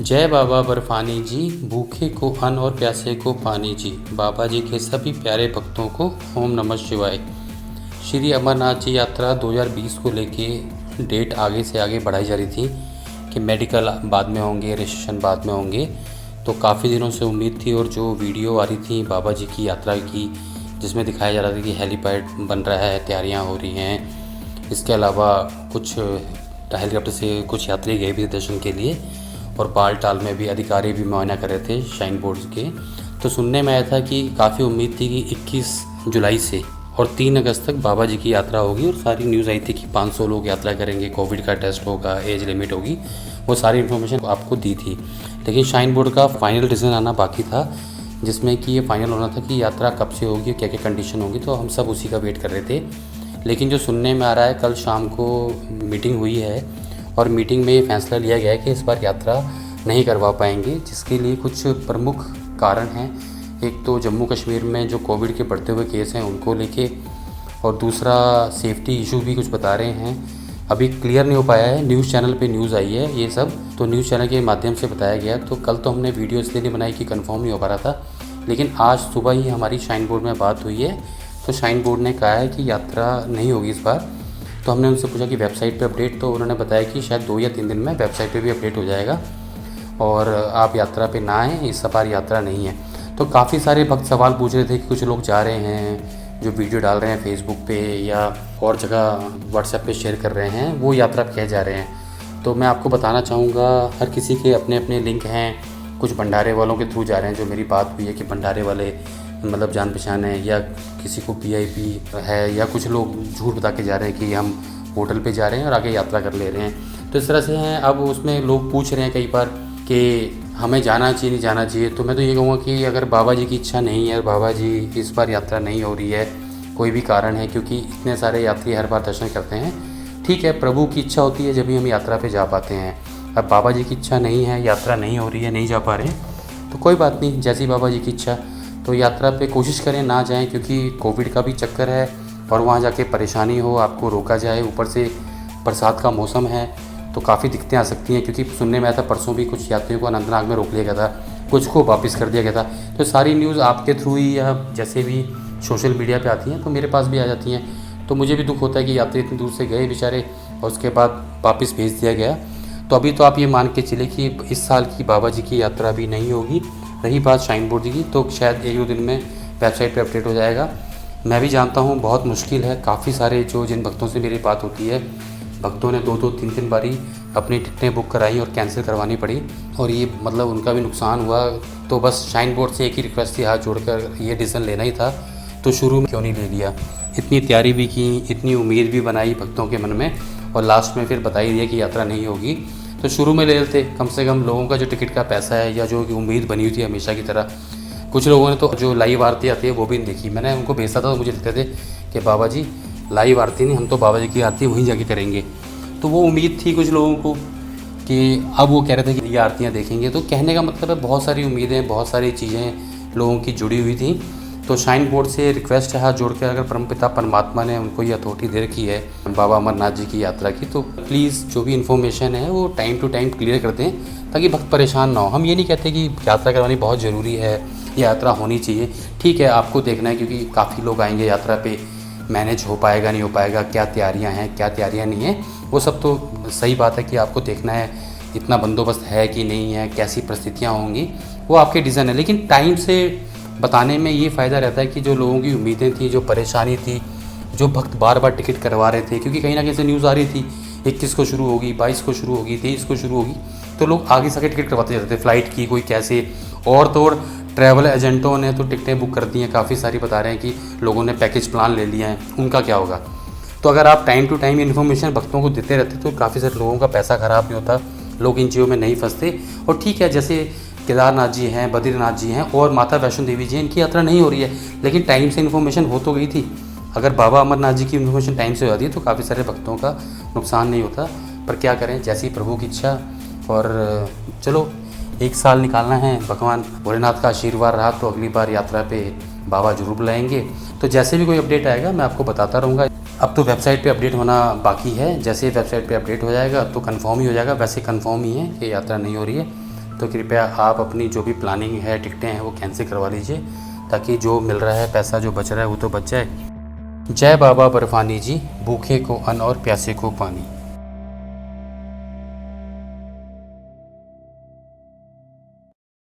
जय बाबा बर्फानी जी, भूखे को अन्न और प्यासे को पानी जी। बाबा जी के सभी प्यारे भक्तों को ओम नमः शिवाय। श्री अमरनाथ जी यात्रा 2020 को लेके डेट आगे से आगे बढ़ाई जा रही थी कि मेडिकल बाद में होंगे, रजिस्ट्रेशन बाद में होंगे। तो काफ़ी दिनों से उम्मीद थी और जो वीडियो आ रही थी बाबा जी की यात्रा की, जिसमें दिखाया जा रहा था कि हेलीपैड बन रहा है, तैयारियां हो रही हैं। इसके अलावा कुछ हेलीकॉप्टर से कुछ यात्री गए भी दर्शन के लिए और बालटाल में भी अधिकारी भी मुआयना कर रहे थे श्राइन बोर्ड के। तो सुनने में आया था कि काफ़ी उम्मीद थी कि 21 जुलाई से और 3 अगस्त तक बाबा जी की यात्रा होगी और सारी न्यूज़ आई थी कि 500 लोग यात्रा करेंगे, कोविड का टेस्ट होगा, एज लिमिट होगी, वो सारी इन्फॉर्मेशन आपको दी थी। लेकिन श्राइन बोर्ड का फाइनल डिसीजन आना बाकी था, जिसमें कि ये फाइनल होना था कि यात्रा कब से होगी, क्या क्या कंडीशन होगी। तो हम सब उसी का वेट कर रहे थे। लेकिन जो सुनने में आ रहा है, कल शाम को मीटिंग हुई है और मीटिंग में ये फैसला लिया गया है कि इस बार यात्रा नहीं करवा पाएंगे, जिसके लिए कुछ प्रमुख कारण हैं। एक तो जम्मू कश्मीर में जो कोविड के बढ़ते हुए केस हैं उनको लेके, और दूसरा सेफ्टी इशू भी कुछ बता रहे हैं। अभी क्लियर नहीं हो पाया है, न्यूज़ चैनल पे न्यूज़ आई है ये सब, तो न्यूज़ चैनल के माध्यम से बताया गया। तो कल तो हमने वीडियो इसलिए नहीं बनाई कि कंफर्म नहीं हो पा रहा था, लेकिन आज सुबह ही हमारी श्राइन बोर्ड में बात हुई है। तो श्राइन बोर्ड ने कहा है कि यात्रा नहीं होगी इस बार। तो हमने उनसे पूछा कि वेबसाइट पे अपडेट, तो उन्होंने बताया कि शायद 2 या 3 दिन में वेबसाइट पे भी अपडेट हो जाएगा और आप यात्रा पे ना आएँ, इस बार यात्रा नहीं है। तो काफ़ी सारे भक्त सवाल पूछ रहे थे कि कुछ लोग जा रहे हैं, जो वीडियो डाल रहे हैं फेसबुक पे या और जगह व्हाट्सएप पे शेयर कर रहे हैं, वो यात्रा पे जा रहे हैं। तो मैं आपको बताना चाहूँगा, हर किसी के अपने अपने लिंक हैं। कुछ भंडारे वालों के थ्रू जा रहे हैं, जो मेरी बात हुई है कि भंडारे वाले मतलब जान पहचान है, या किसी को VIP है, या कुछ लोग झूठ बता के जा रहे हैं कि हम होटल पे जा रहे हैं और आगे यात्रा कर ले रहे हैं। तो इस तरह से हैं। अब उसमें लोग पूछ रहे हैं कई बार कि हमें जाना चाहिए नहीं जाना चाहिए। तो मैं तो ये कहूँगा कि अगर बाबा जी की इच्छा नहीं है, बाबा जी इस बार यात्रा नहीं हो रही है, कोई भी कारण है, क्योंकि इतने सारे यात्री हर बार दर्शन करते हैं, ठीक है, प्रभु की इच्छा होती है जब भी हम यात्रा पे जा पाते हैं। अब बाबा जी की इच्छा नहीं है, यात्रा नहीं हो रही है, नहीं जा पा रहे हैं, तो कोई बात नहीं, जैसी बाबा जी की इच्छा। तो यात्रा पे कोशिश करें ना जाएं, क्योंकि कोविड का भी चक्कर है और वहाँ जाके परेशानी हो, आपको रोका जाए, ऊपर से बरसात का मौसम है तो काफ़ी दिक्कतें आ सकती हैं। क्योंकि सुनने में आया था परसों भी कुछ यात्रियों को अनंतनाग में रोक लिया गया था, कुछ को वापस कर दिया गया था। तो सारी न्यूज़ आपके थ्रू ही या जैसे भी सोशल मीडिया पे आती हैं तो मेरे पास भी आ जाती हैं। तो मुझे भी दुख होता है कि यात्री इतनी दूर से गए बेचारे और उसके बाद वापस भेज दिया गया। तो अभी तो आप ये मान के चले कि इस साल की बाबा जी की यात्रा भी नहीं होगी। रही बात श्राइन बोर्ड की, तो शायद 1-2 दिन में वेबसाइट पे अपडेट हो जाएगा। मैं भी जानता हूँ बहुत मुश्किल है, काफ़ी सारे जिन भक्तों से मेरी बात होती है, भक्तों ने 2-2, 3-3 बारी अपनी टिकटें बुक कराई और कैंसिल करवानी पड़ी, और ये मतलब उनका भी नुकसान हुआ। तो बस श्राइन बोर्ड से एक ही रिक्वेस्ट थी, हाथ जोड़कर, ये डिसीजन लेना ही था तो शुरू में क्यों नहीं ले लिया। इतनी तैयारी भी की, इतनी उम्मीद भी बनाई भक्तों के मन में, और लास्ट में फिर बता ही दिया कि यात्रा नहीं होगी। तो शुरू में ले लेते, कम से कम लोगों का जो टिकट का पैसा है या जो उम्मीद बनी हुई थी हमेशा की तरह। कुछ लोगों ने तो जो लाइव आरती आती है वो भी नहीं देखी। मैंने उनको भेजा था तो मुझे लिखते थे कि बाबा जी लाइव आरती नहीं, हम तो बाबा जी की आरती वहीं जाके करेंगे। तो वो उम्मीद थी कुछ लोगों को कि अब वो कह रहे थे कि ये आरतियाँ देखेंगे। तो कहने का मतलब है बहुत सारी उम्मीदें, बहुत सारी चीज़ें लोगों की जुड़ी हुई थी। तो श्राइन बोर्ड से रिक्वेस्ट है हाथ जोड़ के, अगर परमपिता परमात्मा ने उनको ये अथॉरिटी दे रखी है बाबा अमरनाथ जी की यात्रा की, तो प्लीज़ जो भी इन्फॉर्मेशन है वो टाइम टू टाइम क्लियर कर दें, ताकि भक्त परेशान ना हो। हम ये नहीं कहते कि यात्रा करवानी बहुत ज़रूरी है, यात्रा होनी चाहिए, ठीक है, आपको देखना है क्योंकि काफ़ी लोग आएंगे यात्रा पे, मैनेज हो पाएगा नहीं हो पाएगा, क्या तैयारियां हैं क्या तैयारियां नहीं है, वो सब तो सही बात है कि आपको देखना है इतना बंदोबस्त है कि नहीं है, कैसी परिस्थितियां होंगी, वो आपके डिज़ाइन है। लेकिन टाइम से बताने में ये फ़ायदा रहता है कि जो लोगों की उम्मीदें थी, जो परेशानी थी, जो भक्त बार बार टिकट करवा रहे थे, क्योंकि कहीं ना कहीं से न्यूज़ आ रही थी 21 को शुरू होगी, 22 को शुरू होगी, 23 को शुरू होगी, तो लोग आगे से आगे टिकट करवाते जाते थे, फ़्लाइट की कोई कैसे, और तो और ट्रैवल एजेंटों ने तो टिकटें बुक कर दी हैं, काफ़ी सारी बता रहे हैं कि लोगों ने पैकेज प्लान ले लिया है, उनका क्या होगा। तो अगर आप टाइम टू टाइम इन्फॉर्मेशन भक्तों को देते रहते तो काफ़ी सारे लोगों का पैसा ख़राब नहीं होता, लोग इन चीज़ों में नहीं फंसते। और ठीक है, जैसे केदारनाथ जी हैं, बद्रीनाथ जी हैं और माता वैष्णो देवी जी हैं, इनकी यात्रा नहीं हो रही है, लेकिन टाइम से इन्फॉर्मेशन हो तो गई थी। अगर बाबा अमरनाथ जी की इन्फॉर्मेशन टाइम से हो जाती है तो काफ़ी सारे भक्तों का नुकसान नहीं होता। पर क्या करें, जैसी प्रभु की इच्छा। और चलो, 1 साल निकालना है, भगवान भोलेनाथ का आशीर्वाद रहा तो अगली बार यात्रा पे बाबा जरूर बुलाएंगे। तो जैसे भी कोई अपडेट आएगा मैं आपको बताता रहूँगा। अब तो वेबसाइट पे अपडेट होना बाकी है, जैसे वेबसाइट पे अपडेट हो जाएगा तो कंफर्म ही हो जाएगा। वैसे कंफर्म ही है कि यात्रा नहीं हो रही है। तो कृपया आप अपनी जो भी प्लानिंग है, टिकटें हैं, वो कैंसिल करवा लीजिए, ताकि जो मिल रहा है पैसा जो बच रहा है वो तो बच जाए। जय बाबा बर्फानी जी, भूखे को अन्न और प्यासे को पानी।